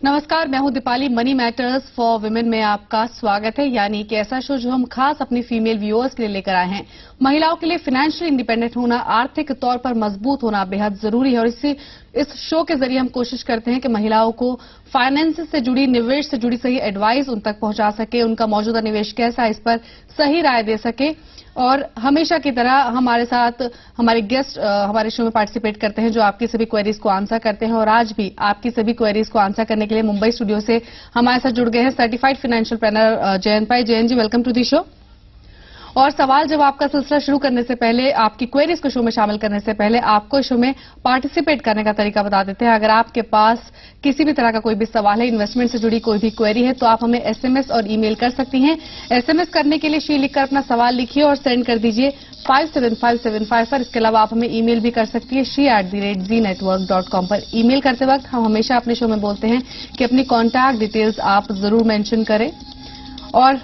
नमस्कार, मैं हूं Deepali. Money matters for women में आपका स्वागत है। यानी कि ऐसा शो जो हम खास अपनी फीमेल व्यूअर्स के लिए लेकर आए हैं। महिलाओं के लिए फाइनेंशियली इंडिपेंडेंट होना, आर्थिक तौर पर मजबूत होना बेहद जरूरी है और इस शो के जरिए हम कोशिश करते हैं कि महिलाओं को फाइनेंस से जुड़ी, निवेश से जुड़ी सही एडवाइस उन तक पहुंचा सके, उनका मौजूदा निवेश कैसा है इस पर सही राय दे सके। और हमेशा की तरह हमारे साथ हमारे गेस्ट हमारे शो में पार्टिसिपेट करते हैं जो आपकी सभी क्वेरीज को आंसर करते हैं। और आज भी आपकी सभी क्वेरीज को आंसर करने के लिए मुंबई स्टूडियो से हमारे साथ जुड़ गए हैं सर्टिफाइड फाइनेंशियल प्लानर जयंत भाई। जयंत जी, वेलकम टू दी शो। और सवाल जवाब का सिलसिला शुरू करने से पहले, आपकी क्वेरीज को शो में शामिल करने से पहले आपको शो में पार्टिसिपेट करने का तरीका बता देते हैं। अगर आपके पास किसी भी तरह का कोई भी सवाल है, इन्वेस्टमेंट से जुड़ी कोई भी क्वेरी है, तो आप हमें एसएमएस और ईमेल कर सकती हैं। एसएमएस करने के लिए शी लिखकर अपना सवाल लिखिए और सेंड कर दीजिए 57575 पर। इसके अलावा आप हमें ईमेल भी कर सकती है she@znetwork.com पर। ईमेल करते वक्त हम हमेशा अपने शो में बोलते हैं कि अपनी कॉन्टैक्ट डिटेल्स आप जरूर मेंशन करें। और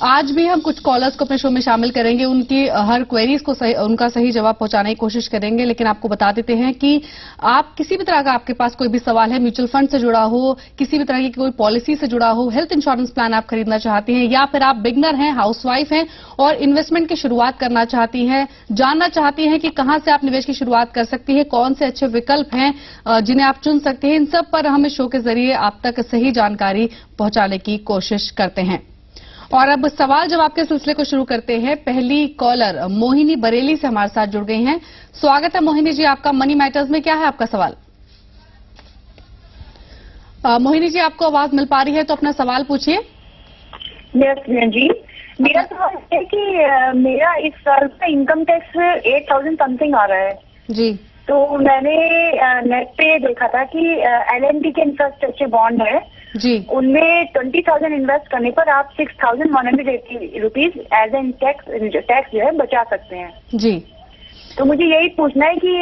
आज भी हम कुछ कॉलर्स को अपने शो में शामिल करेंगे, उनकी हर क्वेरीज को उनका सही जवाब पहुंचाने की कोशिश करेंगे। लेकिन आपको बता देते हैं कि आप किसी भी तरह का आपके पास कोई भी सवाल है, म्यूचुअल फंड से जुड़ा हो, किसी भी तरह की कोई पॉलिसी से जुड़ा हो, हेल्थ इंश्योरेंस प्लान आप खरीदना चाहती हैं, या फिर आप बिगनर हैं, हाउसवाइफ हैं और इन्वेस्टमेंट की शुरुआत करना चाहती हैं, जानना चाहती हैं कि कहां से आप निवेश की शुरुआत कर सकती हैं, कौन से अच्छे विकल्प हैं जिन्हें आप चुन सकते हैं, इन सब पर हम इस शो के जरिए आप तक सही जानकारी पहुंचाने की कोशिश करते हैं। और अब सवाल जवाब के सिलसिले को शुरू करते हैं। पहली कॉलर मोहिनी बरेली से हमारे साथ जुड़ गई हैं। स्वागत है मोहिनी जी आपका मनी मैटर्स में। क्या है आपका सवाल? मोहिनी जी, आपको आवाज मिल पा रही है तो अपना सवाल पूछिए। यस जी, मेरा सवाल है कि मेरा इस साल का इनकम टैक्स 8,000 समथिंग आ रहा है जी। तो मैंने नेट पे देखा था कि LNT के इंफ्रास्ट्रक्चर बॉन्ड है जी, उनमें 20,000 इन्वेस्ट करने पर आप 6,180 रुपीज एज एन टैक्स जो है बचा सकते हैं जी। तो मुझे यही पूछना है कि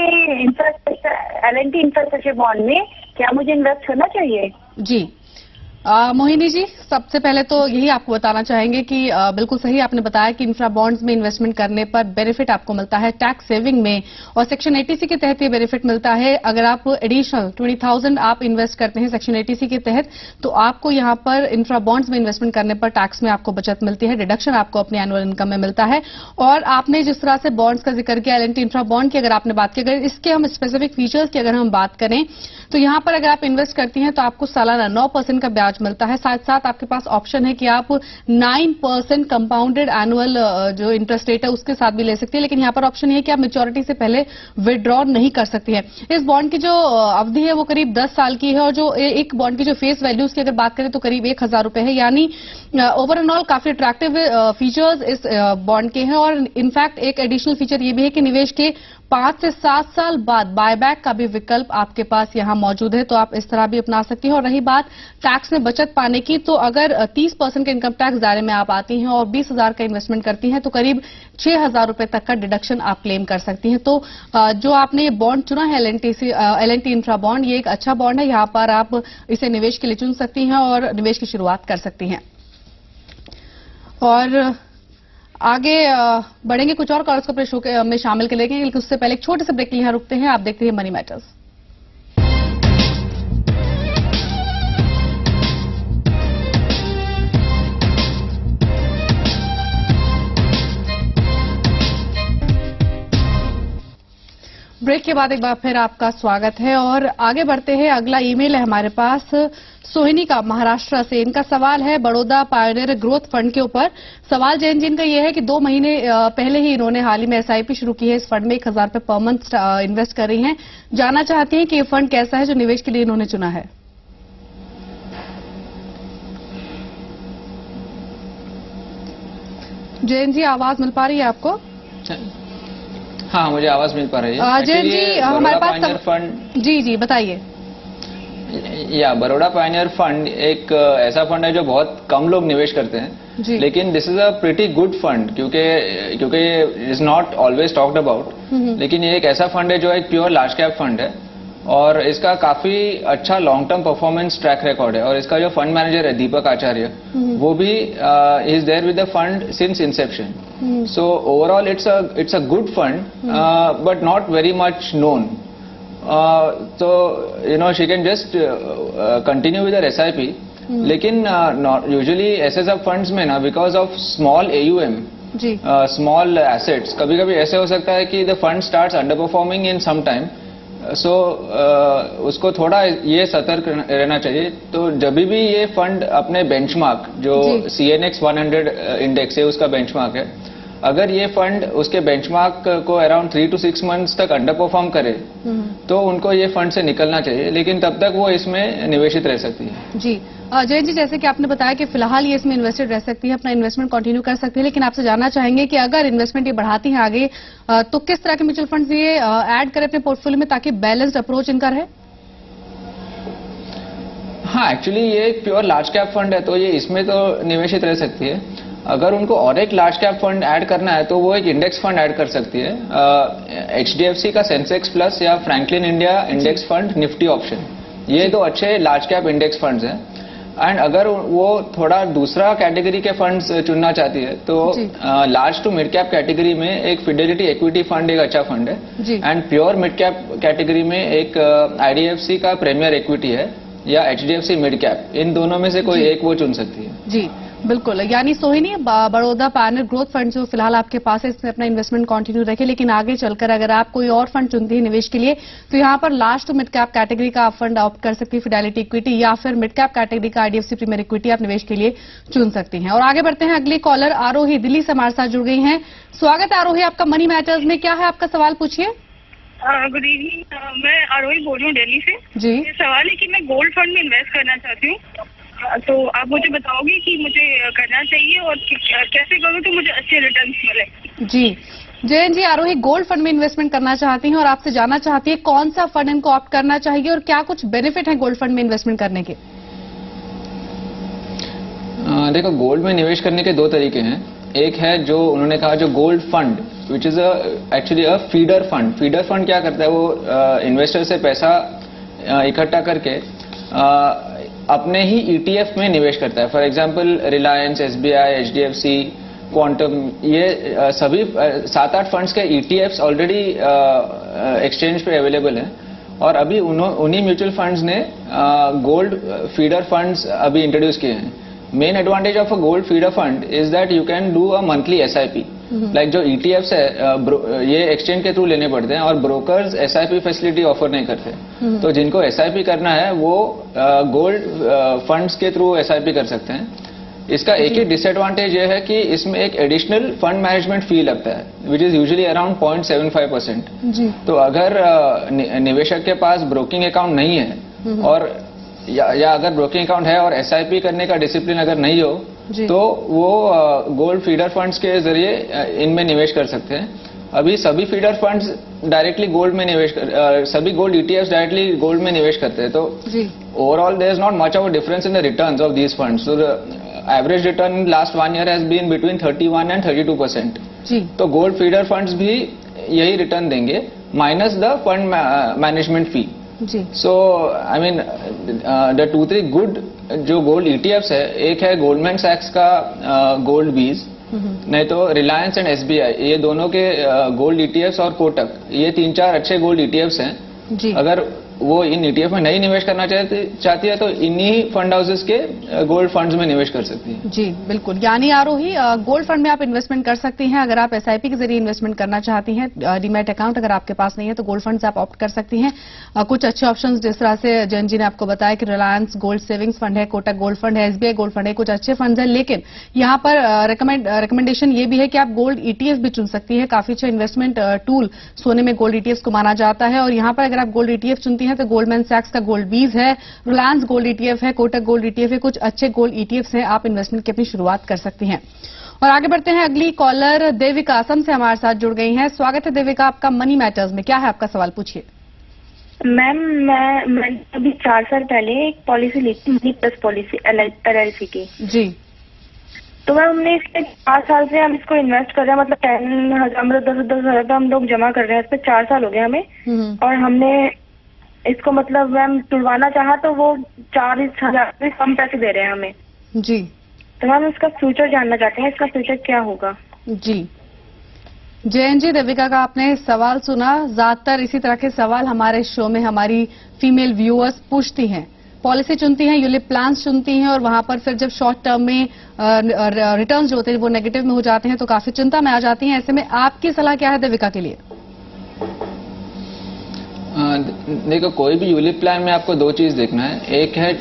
इंफ्रास्ट्रक्चर LNT इंफ्रास्ट्रक्चर बॉन्ड में क्या मुझे इन्वेस्ट करना चाहिए? जी मोहिनी जी, सबसे पहले तो यही आपको बताना चाहेंगे कि बिल्कुल सही आपने बताया कि इंफ्रा बॉन्ड्स में इन्वेस्टमेंट करने पर बेनिफिट आपको मिलता है टैक्स सेविंग में, और सेक्शन 80C के तहत ये बेनिफिट मिलता है। अगर आप एडिशनल 20,000 आप इन्वेस्ट करते हैं सेक्शन 80C के तहत, तो आपको यहां पर इंफ्रा बॉन्ड्स में इन्वेस्टमेंट करने पर टैक्स में आपको बचत मिलती है, डिडक्शन आपको अपनी एनुअल इनकम में मिलता है। और आपने जिस तरह से बॉन्ड्स का जिक्र किया, LNT इंफ्रा बॉन्ड की अगर आपने बात की, अगर इसके हम स्पेसिफिक फीचर्स की अगर हम बात करें तो यहां पर अगर आप इन्वेस्ट करती हैं तो आपको सालाना 9% का ब्याज मिलता है। साथ साथ आपके पास ऑप्शन है कि आप 9% कंपाउंडेड एनुअल जो इंटरेस्ट रेट है उसके साथ भी ले सकती है। लेकिन यहां पर ऑप्शन है कि आप मैच्योरिटी से पहले विथड्रॉ नहीं कर सकती है। इस बॉन्ड की जो अवधि है वो करीब 10 साल की है और जो एक बॉन्ड की जो फेस वैल्यूज की अगर बात करें तो करीब 1,000 रुपए है। यानी ओवरऑल काफी अट्रैक्टिव फीचर्स इस बॉन्ड के हैं। और इनफैक्ट एक एडिशनल फीचर ये भी है कि निवेश के 5 से 7 साल बाद बायबैक का भी विकल्प आपके पास यहां मौजूद है, तो आप इस तरह भी अपना सकती हैं। और रही बात टैक्स में बचत पाने की, तो अगर 30% के इनकम टैक्स दायरे में आप आती हैं और 20,000 का इन्वेस्टमेंट करती हैं तो करीब 6,000 रुपए तक का डिडक्शन आप क्लेम कर सकती हैं। तो जो आपने ये बॉन्ड चुना है LNT इंफ्रा बॉन्ड, ये एक अच्छा बॉन्ड है। यहां पर आप इसे निवेश के लिए चुन सकती हैं और निवेश की शुरुआत कर सकती हैं। और आगे बढ़ेंगे, कुछ और कॉलर्स को अपने शो में शामिल कर लेंगे, लेकिन उससे पहले एक छोटे से ब्रेक के लिए यहां रुकते हैं। आप देखते हैं मनी मैटर्स। ब्रेक के बाद एक बार फिर आपका स्वागत है और आगे बढ़ते हैं। अगला ईमेल है हमारे पास सोहिनी का, महाराष्ट्र से। इनका सवाल है बड़ौदा पायोनियर ग्रोथ फंड के ऊपर। सवाल जैन जी इनका यह है कि 2 महीने पहले ही इन्होंने हाल ही में SIP शुरू की है। इस फंड में 1,000 रुपए पर मंथ इन्वेस्ट कर रही हैं। जानना चाहती हैं कि ये फंड कैसा है जो निवेश के लिए इन्होंने चुना है। जैन जी, आवाज मिल पा रही है आपको? हाँ, मुझे आवाज मिल पा रही है। जैन जी, हमारे पास फंड जी बताइए। बड़ौदा पायनियर फंड एक ऐसा फंड है जो बहुत कम लोग निवेश करते हैं, लेकिन this is a pretty good fund क्योंकि is not always talked about. लेकिन ये एक ऐसा फंड है जो एक प्योर लार्ज कैप फंड है और इसका काफी अच्छा long term performance track record है। और इसका जो फंड मैनेजर है दीपक आचार्य, वो भी is there with the fund since inception. So overall it's a good fund but not very much known. तो she can just continue with her SIP. लेकिन usually ऐसे फंड्स में ना, because of small AUM, small assets, कभी कभी ऐसे हो सकता है कि the fund starts under performing in some time. So उसको थोड़ा ये सतर्क रहना चाहिए. तो जब भी ये फंड अपने बेंचमार्क, जो CNX 100 इंडेक्स है उसका बेंचमार्क है, अगर ये फंड उसके बेंचमार्क को अराउंड 3 to 6 मंथ्स तक अंडर परफॉर्म करे, तो उनको ये फंड से निकलना चाहिए. लेकिन तब तक वो इसमें निवेशित रह सकती है. जी जयंत जी, जैसे कि आपने बताया कि फिलहाल ये इसमें इन्वेस्टेड रह सकती है, अपना इन्वेस्टमेंट कंटिन्यू कर सकती है, लेकिन आपसे जानना चाहेंगे कि अगर इन्वेस्टमेंट ये बढ़ाती है आगे, तो किस तरह के म्यूचुअल फंड्स ये ऐड करें अपने पोर्टफोलियो में, ताकि बैलेंस्ड अप्रोच इनका रहे? हाँ, एक्चुअली ये एक प्योर लार्ज कैप फंड है, तो ये इसमें तो निवेशित रह सकती है. अगर उनको और एक लार्ज कैप फंड ऐड करना है तो वो एक इंडेक्स फंड ऐड कर सकती है. HDFC का सेंसेक्स प्लस या Franklin India index fund, Nifty option, ये दो अच्छे लार्ज कैप इंडेक्स फंड्स हैं. एंड अगर वो थोड़ा दूसरा कैटेगरी के फंड्स चुनना चाहती है तो large to mid cap category में एक फिडेलिटी इक्विटी फंड एक अच्छा फंड है. And pure mid cap category में एक IDFC का प्रीमियर इक्विटी है या HDFC मिड कैप. इन दोनों में से कोई एक वो चुन सकती है. जी बिल्कुल, यानी सोहिनी, बड़ौदा पायनियर ग्रोथ फंड जो फिलहाल आपके पास है, इसमें अपना इन्वेस्टमेंट कंटिन्यू रखें, लेकिन आगे चलकर अगर आप कोई और फंड चुनती है निवेश के लिए, तो यहाँ पर large to mid cap category का आप फंड ऑप्ट कर सकती है, फिडेलिटी इक्विटी, या फिर मिड कैप कैटेगरी का IDFC प्रीमियर इक्विटी आप निवेश के लिए चुन सकती हैं. और आगे बढ़ते हैं, अगली कॉलर आरोही दिल्ली से हमारे साथ जुड़ गई हैं. स्वागत है आरोही, आपका मनी मैटर्स में. क्या है आपका सवाल, पूछिए. गुड इवनिंग, मैं आरोही बोल रही हूँ दिल्ली से. जी, सवाल है कि मैं गोल्ड फंड में इन्वेस्ट करना चाहती हूँ, तो आप मुझे बताओगे कि मुझे करना चाहिए और कैसे करूँ तो मुझे अच्छे रिटर्न मिले. जी जयंत जी, आरोही गोल्ड फंड में इन्वेस्टमेंट करना चाहती हैं और आपसे जानना चाहती है कौन सा फंड इनको ऑप्ट करना चाहिए और क्या कुछ बेनिफिट है गोल्ड फंड में इन्वेस्टमेंट करने के. देखो, गोल्ड में निवेश करने के दो तरीके हैं. एक है जो उन्होंने कहा, जो gold fund, which is actually a feeder fund. Feeder fund क्या करता है, वो इन्वेस्टर से पैसा इकट्ठा करके अपने ही ETF में निवेश करता है. For example Reliance, SBI, HDFC, quantum, ये सभी 7-8 फंड्स के ETFs ऑलरेडी एक्सचेंज पे अवेलेबल हैं. और अभी उन्हीं म्यूचुअल फंड्स ने गोल्ड फीडर फंड्स अभी इंट्रोड्यूस किए हैं. Main advantage of a gold feeder fund is that you can do a monthly SIP. Like जो ETFs है, ये एक्सचेंज के थ्रू लेने पड़ते हैं और ब्रोकर्स SIP फैसिलिटी ऑफर नहीं करते. तो जिनको SIP करना है वो गोल्ड फंड्स के थ्रू SIP कर सकते हैं. इसका एक ही डिसएडवांटेज ये है कि इसमें एक एडिशनल फंड मैनेजमेंट फी लगता है, विच इज यूजुअली अराउंड 0.75%. तो अगर निवेशक के पास ब्रोकिंग अकाउंट नहीं है और या अगर ब्रोकिंग अकाउंट है और SIP करने का डिसिप्लिन अगर नहीं हो, तो वो गोल्ड फीडर फंड्स के जरिए इनमें निवेश कर सकते हैं. अभी सभी फीडर फंड्स डायरेक्टली गोल्ड में निवेश सभी गोल्ड ETFs डायरेक्टली गोल्ड में निवेश करते हैं. तो overall there is not much of a difference in the returns of these funds. So the average return in last 1 year has been between 31 and 32%. तो gold feeder funds भी यही return देंगे minus the fund management fee. So I mean the 2-3 good जो gold ETFs है, एक है Goldman सैक्स का gold बीज, नहीं तो रिलायंस एंड SBI, ये दोनों के गोल्ड ETFs और कोटक, ये 3-4 अच्छे गोल्ड ETFs हैं. अगर वो इन ETF में नहीं निवेश करना चाहती है तो इन्हीं फंड हाउसेस के गोल्ड फंड्स में निवेश कर सकती है. जी बिल्कुल, यानी आरोही गोल्ड फंड में आप इन्वेस्टमेंट कर सकती हैं. अगर आप SIP के जरिए इन्वेस्टमेंट करना चाहती हैं, डीमैट अकाउंट अगर आपके पास नहीं है तो गोल्ड फंड से आप ऑप्ट कर सकती हैं. कुछ अच्छे ऑप्शंस जिस तरह से जयंत जी ने आपको बताया कि रिलायंस गोल्ड सेविंग्स फंड है, कोटक गोल्ड फंड है, SBI गोल्ड फंड है, कुछ अच्छे फंड है. लेकिन यहाँ पर रिकमेंडेशन ये भी है कि आप गोल्ड ETF भी चुन सकती है. काफी अच्छा इन्वेस्टमेंट टूल सोने में गोल्ड ETFs को माना जाता है. और यहाँ पर अगर आप गोल्ड ETF चुनती हैं तो गोल्डमैन सैक्स का गोल्ड बीज है, रिलायंस गोल्ड ETF है, कोटक गोल्ड ETF है, कुछ अच्छे गोल्ड ETFs हैं. आप इन्वेस्टमेंट की अपनी शुरुआत कर सकती हैं. और आगे बढ़ते हैं, अगली कॉलर देविका असम से हमारे साथ जुड़ गई हैं. स्वागत है देविका, आपका मनी मैटर्स में. क्या है आपका सवाल, पूछिए. मैम, मैं अभी 4 साल पहले एक पॉलिसी ली थी, मनी प्लस पॉलिसी LIC की. जी. तो मैम हमने इसके 4 साल से हम इसको इन्वेस्ट कर रहे हैं, मतलब 10,000 मतलब 10,000 हम लोग जमा कर रहे हैं. इस पर 4 साल हो गए हमें. और हमने इसको मतलब मैम तुड़वाना चाहा तो वो 40,000 से कम पैसे दे रहे हैं हमें. जी. तो मैम इसका फ्यूचर जानना चाहते हैं, इसका फ्यूचर क्या होगा. जी जयंत जी, देविका का आपने सवाल सुना। ज्यादातर इसी तरह के सवाल हमारे शो में हमारी फीमेल व्यूअर्स पूछती हैं। पॉलिसी चुनती हैं, यूलिप प्लान्स चुनती हैं और वहां पर फिर जब शॉर्ट टर्म में रिटर्न्स जो होते हैं वो नेगेटिव में हो जाते हैं तो काफी चिंता में आ जाती हैं। ऐसे में आपकी सलाह क्या है देविका के लिए? देखो, कोई भी यूलिप प्लान में आपको दो चीज देखना है। एक है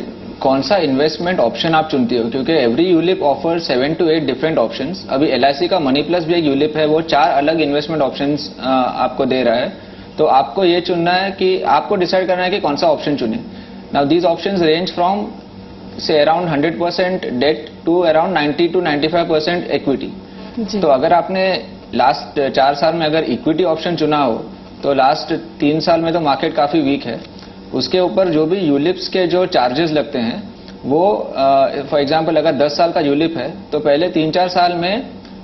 कौन सा इन्वेस्टमेंट ऑप्शन आप चुनती हो, क्योंकि every ULIP offer 7 to 8 different options. अभी LIC का मनी प्लस भी एक यूलिप है, वो 4 अलग इन्वेस्टमेंट ऑप्शंस आपको दे रहा है। तो आपको ये चुनना है कि आपको डिसाइड करना है कि कौन सा ऑप्शन चुने। Now these options range from से around 100% debt to around 90 to 95% equity. तो अगर आपने लास्ट 4 साल में अगर इक्विटी ऑप्शन चुना हो तो लास्ट 3 साल में तो मार्केट काफी वीक है। उसके ऊपर जो भी यूलिप्स के जो चार्जेस लगते हैं वो फॉर एग्जांपल अगर 10 साल का यूलिप है तो पहले 3-4 साल में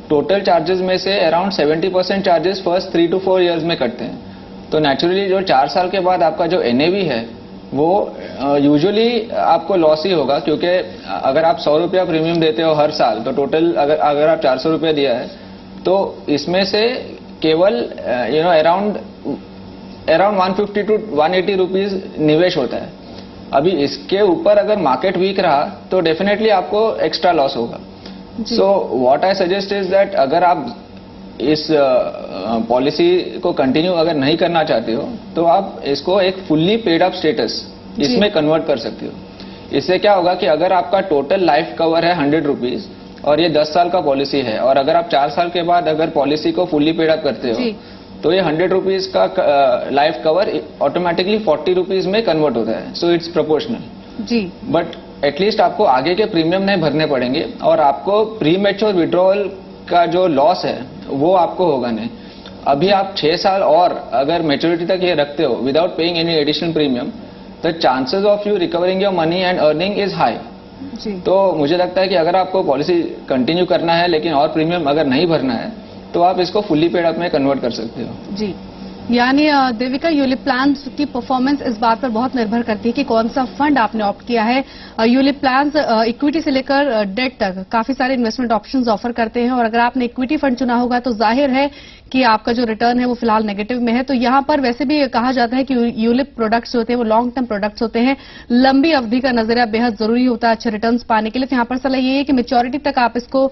टोटल चार्जेस में से around 70% charges first 3 to 4 years में कटते हैं। तो नेचुरली जो 4 साल के बाद आपका जो NAV है वो यूजुअली आपको लॉस ही होगा, क्योंकि अगर आप 100 रुपया प्रीमियम देते हो हर साल तो टोटल अगर आप 400 रुपया दिया है तो इसमें से केवल अराउंड 150 to 180 रुपीज निवेश होता है। अभी इसके ऊपर अगर मार्केट वीक रहा तो डेफिनेटली आपको एक्स्ट्रा लॉस होगा। So what I suggest is that अगर आप इस पॉलिसी को कंटिन्यू अगर नहीं करना चाहते हो तो आप इसको एक फुल्ली पेड अप स्टेटस इसमें कन्वर्ट कर सकते हो। इससे क्या होगा कि अगर आपका टोटल लाइफ कवर है 100 रुपीज और ये 10 साल का पॉलिसी है और अगर आप 4 साल के बाद अगर पॉलिसी को फुल्ली पेड अप करते हो तो ये 100 रुपीज का लाइफ कवर ऑटोमेटिकली 40 रुपीज में कन्वर्ट होता है। सो इट्स प्रोपोर्शनल जी। बट एटलीस्ट आपको आगे के प्रीमियम नहीं भरने पड़ेंगे और आपको प्री मैच्योर विड्रॉवल का जो लॉस है वो आपको होगा नहीं। अभी आप 6 साल और अगर मैच्योरिटी तक ये रखते हो without paying any additional premium, the chances of you recovering your money and earning is high. तो मुझे लगता है कि अगर आपको पॉलिसी कंटिन्यू करना है लेकिन और प्रीमियम अगर नहीं भरना है तो आप इसको फुल्ली पेड अप में कन्वर्ट कर सकते हो जी। यानी देविका, यूलिप प्लान की परफॉर्मेंस इस बात पर बहुत निर्भर करती है कि कौन सा फंड आपने ऑप्ट किया है। यूलिप प्लान इक्विटी से लेकर डेट तक काफी सारे इन्वेस्टमेंट ऑप्शंस ऑफर करते हैं और अगर आपने इक्विटी फंड चुना होगा तो जाहिर है कि आपका जो रिटर्न है वो फिलहाल नेगेटिव में है। तो यहाँ पर वैसे भी कहा जाता है कि यूलिप प्रोडक्ट्स होते हैं वो लॉन्ग टर्म प्रोडक्ट्स होते हैं, लंबी अवधि का नजरिया बेहद जरूरी होता है अच्छे रिटर्न्स पाने के लिए। तो यहाँ पर सलाह ये है कि मेच्योरिटी तक आप इसको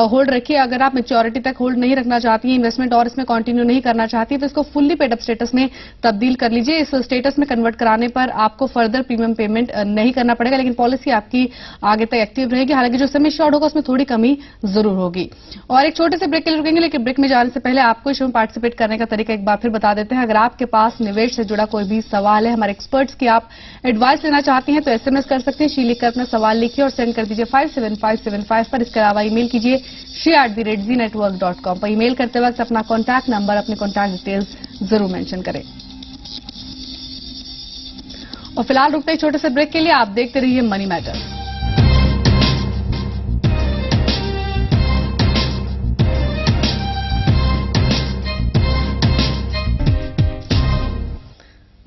होल्ड रखिए। अगर आप मेच्योरिटी तक होल्ड नहीं रखना चाहती हैं, इन्वेस्टमेंट और इसमें कंटिन्यू नहीं करना चाहती है तो इसको फुल्ली पेड अप स्टेटस में तब्दील कर लीजिए। इस स्टेटस में कन्वर्ट कराने पर आपको फर्दर प्रीमियम पेमेंट नहीं करना पड़ेगा, लेकिन पॉलिसी आपकी आगे तक एक्टिव रहेगी। हालांकि जो सेमी श्योर्ड होगा उसमें थोड़ी कमी जरूर होगी। और एक छोटे से ब्रेक के लिए रुकेंगे, लेकिन ब्रेक में जाने से पहले आपको इसमें पार्टिसिपेट करने का तरीका एक बार फिर बता देते हैं। अगर आपके पास निवेश से जुड़ा कोई भी सवाल है, हमारे एक्सपर्ट्स की आप एडवाइस लेना चाहती हैं तो SMS कर सकते हैं। शी लिखकर अपना सवाल लिखिए और सेंड कर दीजिए 57575 पर। इसके अलावा ईमेल कीजिए shri@zenetwork.com पर। ईमेल करते वक्त अपना कॉन्टैक्ट नंबर, अपने कॉन्टैक्ट डिटेल्स जरूर मेंशन करें। और फिलहाल रुकते हैं छोटे से ब्रेक के लिए। आप देखते रहिए मनी मैटर।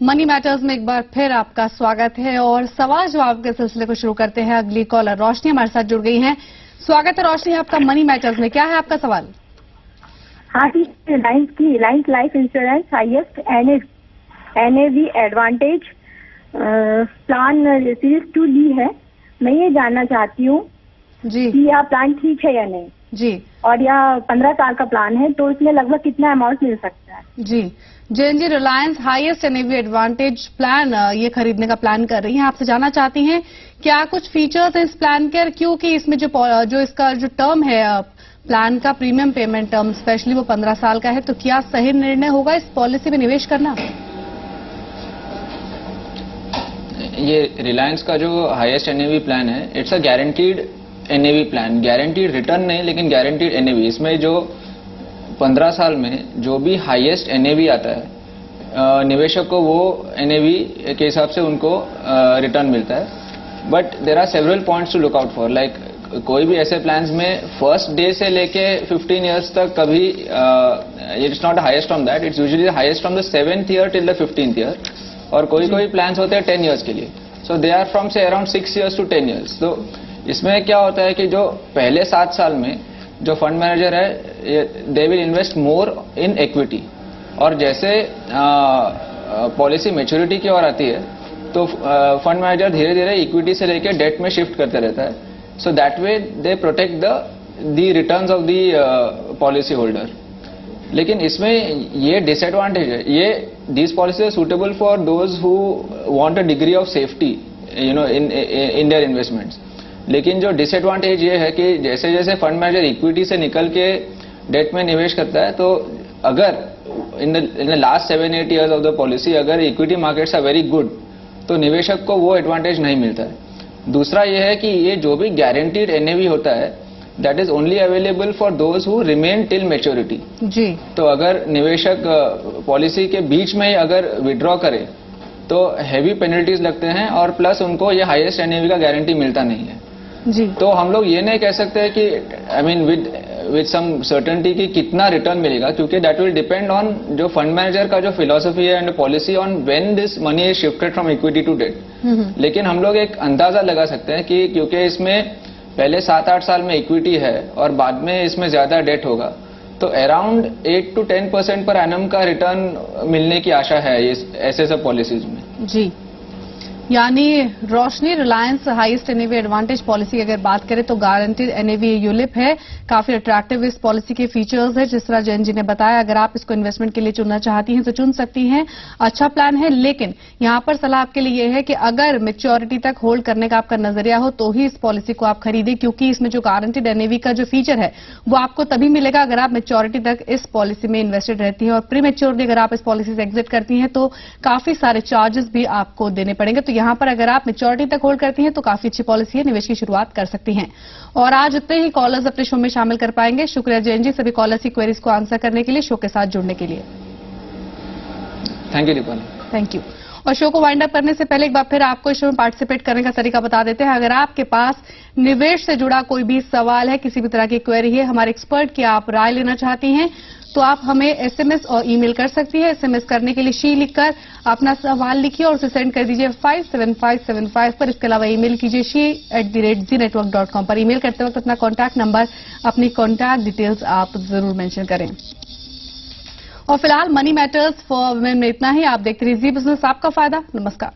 मनी मैटर्स में एक बार फिर आपका स्वागत है और सवाल जवाब के सिलसिले को शुरू करते हैं। अगली कॉलर रोशनी हमारे साथ जुड़ गई हैं। स्वागत है रोशनी आपका मनी मैटर्स में। क्या है आपका सवाल? हाँ जी, Reliance life insurance highest NAV advantage plan series 2 ली है। मैं ये जानना चाहती हूँ जी कि यह प्लान ठीक है या नहीं जी, और यह 15 साल का प्लान है तो इसमें लगभग कितना अमाउंट मिल सकता है? जी Jain ji, Reliance highest NAV advantage plan ये खरीदने का प्लान कर रही हैं। आपसे जानना चाहती हैं क्या कुछ फीचर्स है इस प्लान के, क्योंकि इसमें जो इसका जो टर्म है प्लान का प्रीमियम पेमेंट टर्म स्पेशली वो 15 साल का है, तो क्या सही निर्णय होगा इस पॉलिसी में निवेश करना? ये रिलायंस का जो हाईएस्ट NAV प्लान है, it's a guaranteed NAV plan. Guaranteed return नहीं लेकिन गारंटीड NAV। इसमें जो 15 साल में जो भी हाईएस्ट NAV आता है निवेशक को वो NAV के हिसाब से उनको रिटर्न मिलता है। But there are several points to look out for. Like कोई भी ऐसे प्लान्स में फर्स्ट डे से लेके 15 इयर्स तक कभी it's not highest from that, it's usually highest from the 7th year till the 15th year. और कोई प्लान्स होते हैं 10 इयर्स के लिए, सो दे आर फ्रॉम से अराउंड 6 years to 10 years। तो इसमें क्या होता है कि जो पहले 7 साल में जो फंड मैनेजर है they will invest more in equity. और जैसे पॉलिसी मैच्योरिटी की ओर आती है तो फंड मैनेजर धीरे धीरे इक्विटी से लेकर डेट में शिफ्ट करते रहता है। So that way they protect the returns of the policy holder. लेकिन इसमें ये डिसएडवांटेज है, ये these policy are suitable for those who want a degree of safety in their investments. लेकिन जो डिसएडवांटेज ये है कि जैसे जैसे फंड मैनेजर इक्विटी से निकल के डेट में निवेश करता है, तो अगर in the last 7-8 years of the policy अगर equity markets are very good तो निवेशक को वो एडवांटेज नहीं मिलता है। दूसरा ये है कि ये जो भी गारंटीड एनएवी होता है that is only available for those who remain till maturity जी। तो अगर निवेशक पॉलिसी के बीच में ही अगर विड्रॉ करे तो हैवी पेनल्टीज लगते हैं और प्लस उनको ये हाईएस्ट एनएवी का गारंटी मिलता नहीं है जी। तो हम लोग ये नहीं कह सकते कि I mean with some certainty कि कितना रिटर्न मिलेगा, क्योंकि दैट विल डिपेंड ऑन जो फंड मैनेजर का जो फिलॉसफी है and policy on when this money is shifted from equity to debt. लेकिन हम लोग एक अंदाजा लगा सकते हैं कि क्योंकि इसमें पहले 7-8 साल में इक्विटी है और बाद में इसमें ज्यादा डेट होगा, तो अराउंड 8 to 10% पर एनम का रिटर्न मिलने की आशा है ऐसे सब पॉलिसीज में जी। यानी Roshni Reliance highest NAV advantage policy की अगर बात करें तो गारंटीड एनएवी यूलिप है, काफी अट्रैक्टिव इस पॉलिसी के फीचर्स है। जिस तरह जैन जी ने बताया, अगर आप इसको इन्वेस्टमेंट के लिए चुनना चाहती हैं तो चुन सकती हैं, अच्छा प्लान है। लेकिन यहां पर सलाह आपके लिए यह है कि अगर मैच्योरिटी तक होल्ड करने का आपका नजरिया हो तो ही इस पॉलिसी को आप खरीदें, क्योंकि इसमें जो गारंटीड एनएवी का जो फीचर है वो आपको तभी मिलेगा अगर आप मैच्योरिटी तक इस पॉलिसी में इन्वेस्टेड रहती हैं। और प्री मैच्योरिटी अगर आप इस पॉलिसी से एग्जिट करती हैं तो काफी सारे चार्जेस भी आपको देने पड़ेंगे। तो यहां पर अगर आप मैच्योरिटी तक होल्ड करती हैं तो काफी अच्छी पॉलिसी है, निवेश की शुरुआत कर सकती हैं। और आज इतने ही कॉलर्स अपने शो में शामिल कर पाएंगे। शुक्रिया जैन जी सभी कॉलर्स की क्वेरीज को आंसर करने के लिए, शो के साथ जुड़ने के लिए। Thank you Deepali. Thank you. और शो को वाइंड अप करने से पहले एक बार फिर आपको इस शो में पार्टिसिपेट करने का तरीका बता देते हैं। अगर आपके पास निवेश से जुड़ा कोई भी सवाल है, किसी भी तरह की क्वेरी है, हमारे एक्सपर्ट की आप राय लेना चाहती हैं, तो आप हमें एसएमएस और ईमेल कर सकती है। एसएमएस करने के लिए शी लिखकर अपना सवाल लिखिए और उसे सेंड कर दीजिए 57575 पर। इसके अलावा ईमेल कीजिए she@zenetwork.com पर। ईमेल करते वक्त अपना कॉन्टैक्ट नंबर, अपनी कॉन्टैक्ट डिटेल्स आप जरूर मेंशन करें। और फिलहाल मनी मैटर्स फॉर वुमेन में इतना ही। आप देखते रहिए जी बिजनेस, आपका फायदा। नमस्कार।